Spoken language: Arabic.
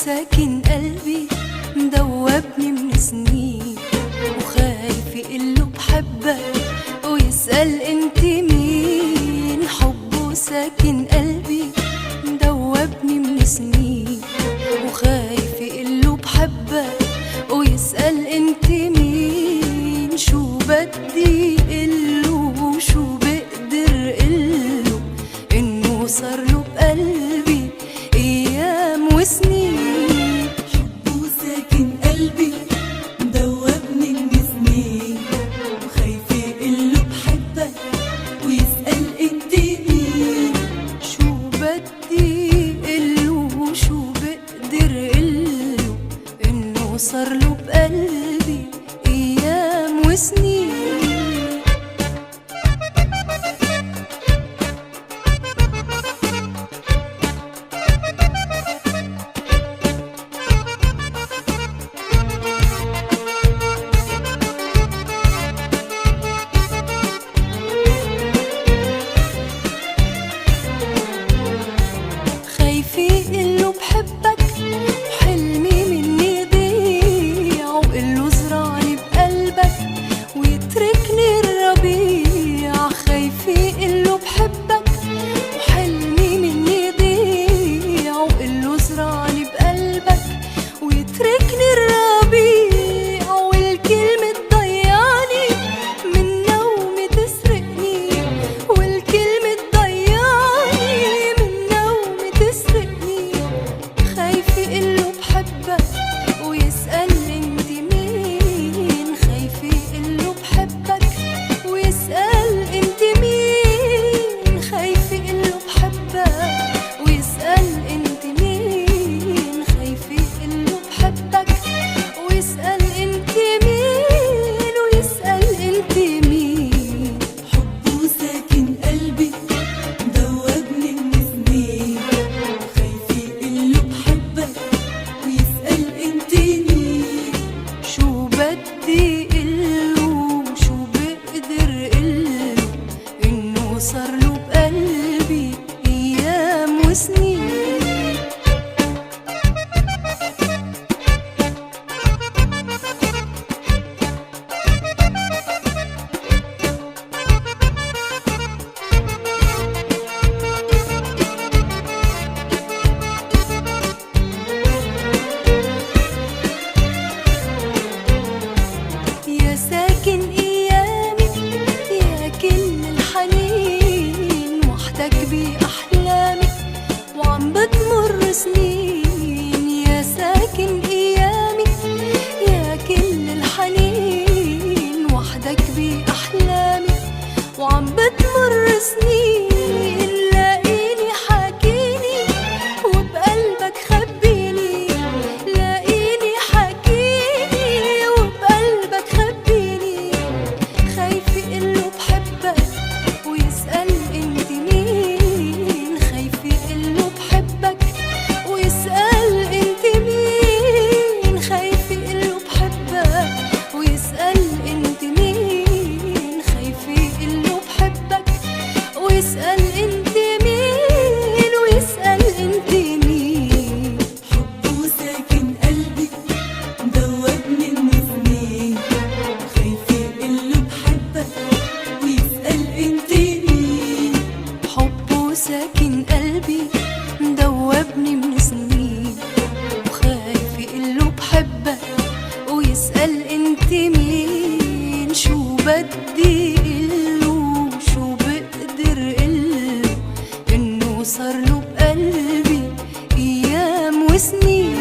ساكن قلبي مدوبني من سنين، وخايف يقله بحبك ويسأل انت مين. حبه ساكن قلبي مدوبني من سنين، وخايف يقله بحبك ويسأل انت مين. شو بدي قله وشو بقدر قله، انه صار له بقلبي ايام وسنين. حبه ساكن قلبي مدوبني من سنين، وخايف يقله بحبك ويسأل انت مين. شو بدي قله وشو بقدر قله، انه صار له بقلبي ايام وسنين. خايفة قله بحبك وحلمي مني ضيع، وقله زرعني بقلبك ويتركني الربيع. خايفة قله بحبك وحلمي مني ضيع، وقله زرعني بقلبك ويتركني الربيع. والكلمة تضيعني من نومي تسرقني، والكلمة تضيعني من نومي تسرقني. خايفة قله بحبك ويسأل انت مين، خايفة قله بحبك ويسأل انت مين. خايفة قله بحبك ويسأل انت مين، خايفة قله بحبك ويسأل انت مين، ويسأل انت مين. حبه ساكن قلبي مدوبني من سنين، وخايف يقله بحبك ويسأل انت مين. شو بدي قله وشو بقدر قله، انه صار له بقلبي ايام وسنين. يا ساكن ايامي يا كل الحنين، وحدك باحلامي وعم بتمر سنين. يا ساكن ايامي يا كل الحنين، وحدك باحلامي وعم بتمر سنين. لاقيني حاكيني وبقلبك خبيني، لاقيني حاكيني وبقلبك خبيني. خايفة قله بحبك ويسأل انت مين، خايفة قله بحبك ويسأل انت مين. خايفة قله بحبك ويسأل انت مين، خايفة قله بحبك ويسأل انت مين، ويسأل انت مين. حبه ساكن قلبي مدوبني من سنين، وخايف يقله بحبك ويسأل انت مين. حبه ساكن قلبي مدوبني من سنين، وخايف يقله بحبك ويسأل انت مين. شو بدي قله وشو بقدر قله، انه صار له بقلبي ايام وسنين.